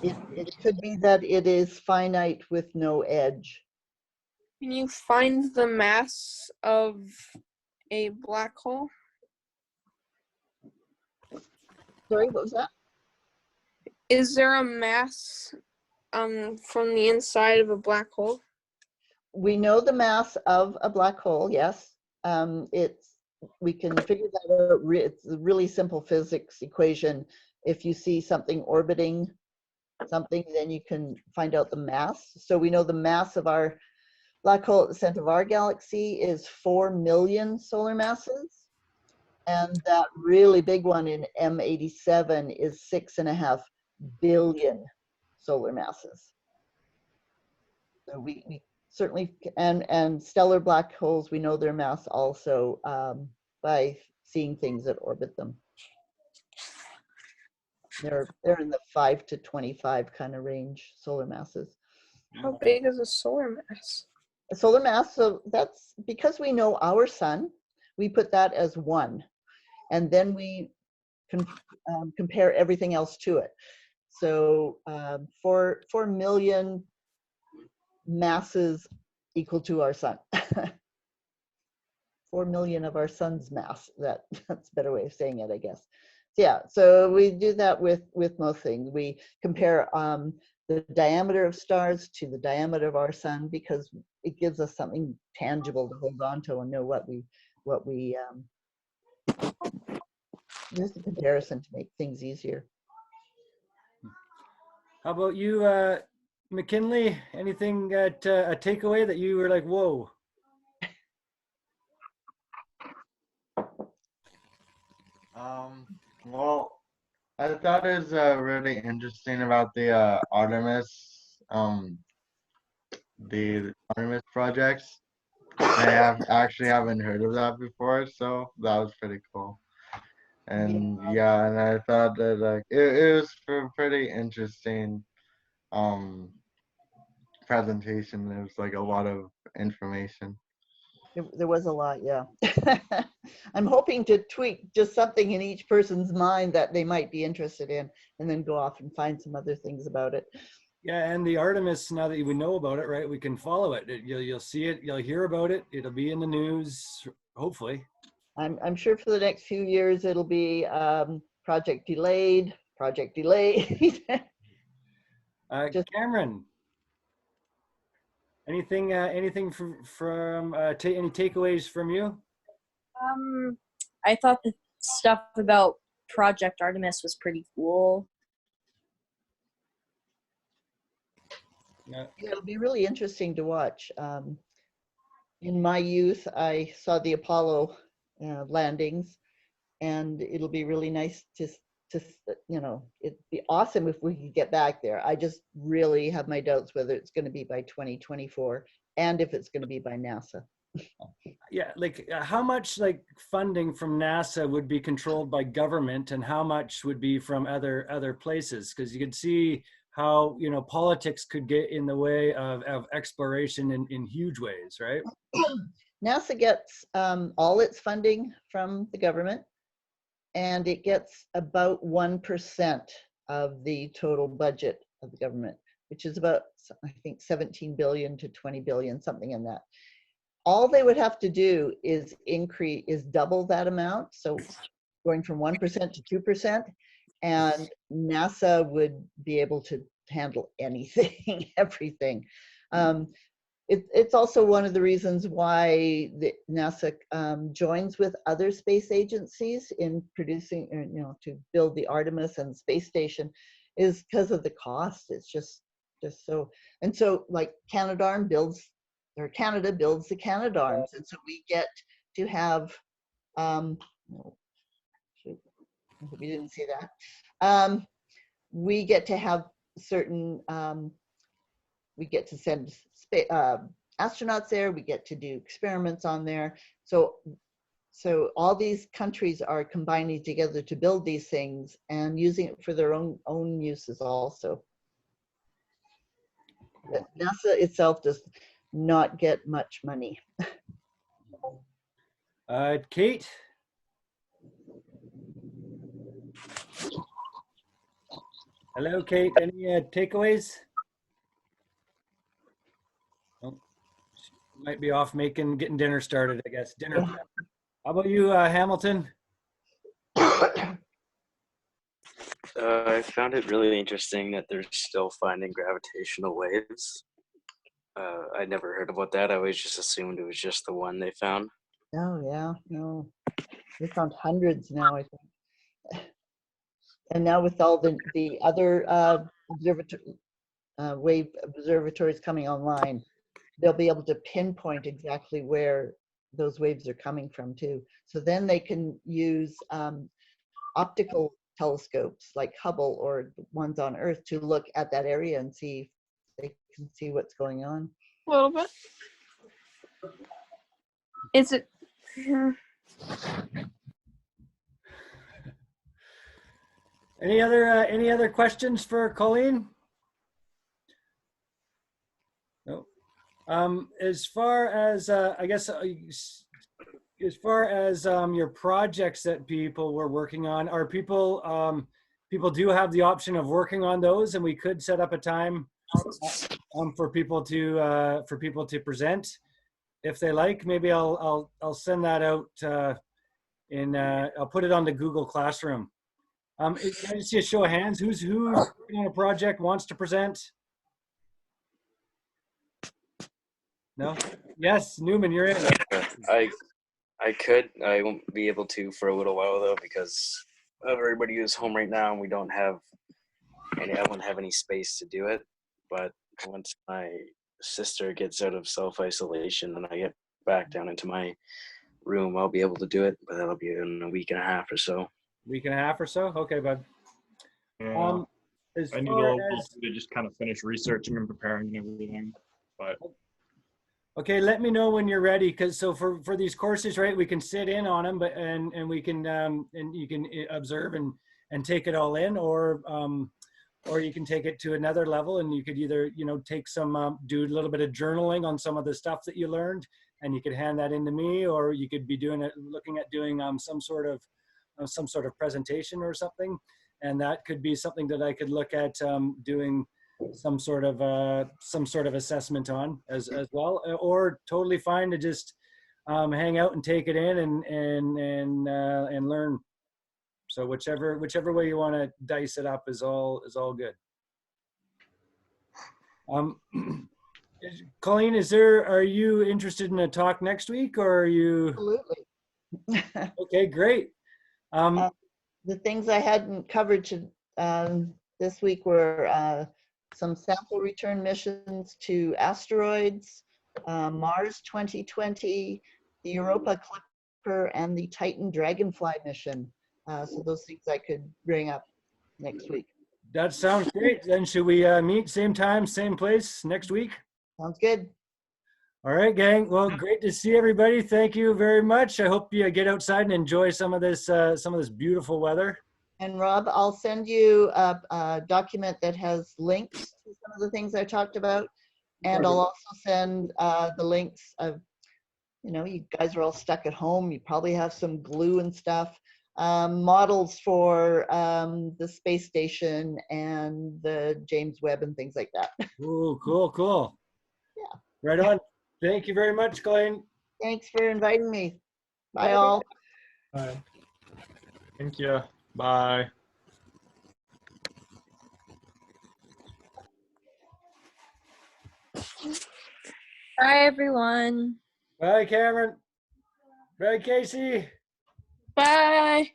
It could be that it is finite with no edge. Can you find the mass of a black hole? Sorry, what was that? Is there a mass from the inside of a black hole? We know the mass of a black hole, yes. We can figure that out. It's a really simple physics equation. If you see something orbiting something, then you can find out the mass. So we know the mass of our black hole at the center of our galaxy is 4 million solar masses. And that really big one in M87 is 6.5 billion solar masses. So we certainly, and stellar black holes, we know their mass also by seeing things that orbit them. They're in the 5 to 25 kind of range, solar masses. How big is a solar mass? A solar mass, so that's because we know our sun, we put that as 1. And then we can compare everything else to it. So 4 million masses equal to our sun. 4 million of our sun's mass. That's a better way of saying it, I guess. Yeah, so we do that with most things. We compare the diameter of stars to the diameter of our sun, because it gives us something tangible to hold on to and know what we just a comparison to make things easier. How about you, McKinley? Anything a takeaway that you were like, whoa? Well, I thought it was really interesting about the Artemis projects. I haven't heard of that before, so that was pretty cool. And yeah, and I thought that like it was a pretty interesting presentation. It was like a lot of information. There was a lot, yeah. I'm hoping to tweak just something in each person's mind that they might be interested in, and then go off and find some other things about it. Yeah, and the Artemis, now that we know about it, right, we can follow it. You'll see it, you'll hear about it, it'll be in the news, hopefully. I'm sure for the next few years it'll be project delayed. Cameron, anything from any takeaways from you? I thought the stuff about Project Artemis was pretty cool. Yeah. It'll be really interesting to watch. In my youth, I saw the Apollo landings, and it'll be really nice to, it'd be awesome if we could get back there. I just really have my doubts whether it's going to be by 2024 and if it's going to be by NASA. Yeah, like how much like funding from NASA would be controlled by government and how much would be from other places? Because you could see how, politics could get in the way of exploration in huge ways, right? NASA gets all its funding from the government, and it gets about 1% of the total budget of the government, which is about, I think, 17 billion to 20 billion, something in that. All they would have to do is double that amount. So going from 1% to 2%, and NASA would be able to handle anything, everything. It's also one of the reasons why NASA joins with other space agencies in producing, to build the Artemis and space station, is because of the cost. It's just so, and so like Canada builds the Canadarms, and so we get to have, we didn't see that. We get to have certain, we get to send astronauts there, we get to do experiments on there. So all these countries are combining together to build these things and using it for their own uses also. But NASA itself does not get much money. Kate? Hello, Kate. Any takeaways? Oh, she might be off getting dinner started, I guess. Dinner. How about you, Hamilton? I found it really interesting that they're still finding gravitational waves. I never heard about that. I always just assumed it was just the one they found. Oh yeah, no. They found hundreds now, I think. And now with all the other wave observatories coming online, they'll be able to pinpoint exactly where those waves are coming from too. So then they can use optical telescopes like Hubble or ones on Earth to look at that area and see if they can see what's going on. A little bit. Is it? Any other questions for Colleen? No. As far as I guess as far as your projects that people were working on, are people do have the option of working on those, and we could set up a time for people to present if they like. Maybe I'll send that out I'll put it on the Google Classroom. Can I just see a show of hands? Who's working on a project, wants to present? No? Yes, Newman, you're in. I could. I won't be able to for a little while though, because everybody is home right now and we don't have I won't have any space to do it. But once my sister gets out of self-isolation and I get back down into my room, I'll be able to do it, but that'll be in a week and a half or so. Week and a half or so? Okay, bud. Yeah. As I need far a little as, to just kind of finish researching and preparing and everything. But okay, let me know when you're ready, because so for these courses, right, we can sit in on them, but and we can and you can observe and take it all in, or you can take it to another level, and you could either take some do a little bit of journaling on some of the stuff that you learned, and you could hand that in to me, or you could be looking at doing some sort of presentation or something, and that could be something that I could look at doing some sort of assessment on as well, or totally fine to just hang out and take it in and learn. So whichever way you want to dice it up is all good. Colleen, are you interested in a talk next week, or are you? Absolutely. Okay, great. The things I hadn't covered this week were some sample return missions to asteroids, Mars 2020, the Europa Clipper, and the Titan Dragonfly mission. So those things I could bring up next week. That sounds great. Then should we meet same time, same place next week? Sounds good. All right, gang. Well, great to see everybody. Thank you very much. I hope you get outside and enjoy some of this beautiful weather. And Rob, I'll send you a document that has links to some of the things I talked about. And I'll also send the links of, you know, you guys are all stuck at home. You probably have some glue and stuff. Models for the space station and the James Webb and things like that. Ooh, cool, cool. Yeah. Right on. Thank you very much, Colleen. Thanks for inviting me. Bye all. Bye. Thank you. Bye. Bye, everyone. Bye, Cameron. Bye, Casey. Bye.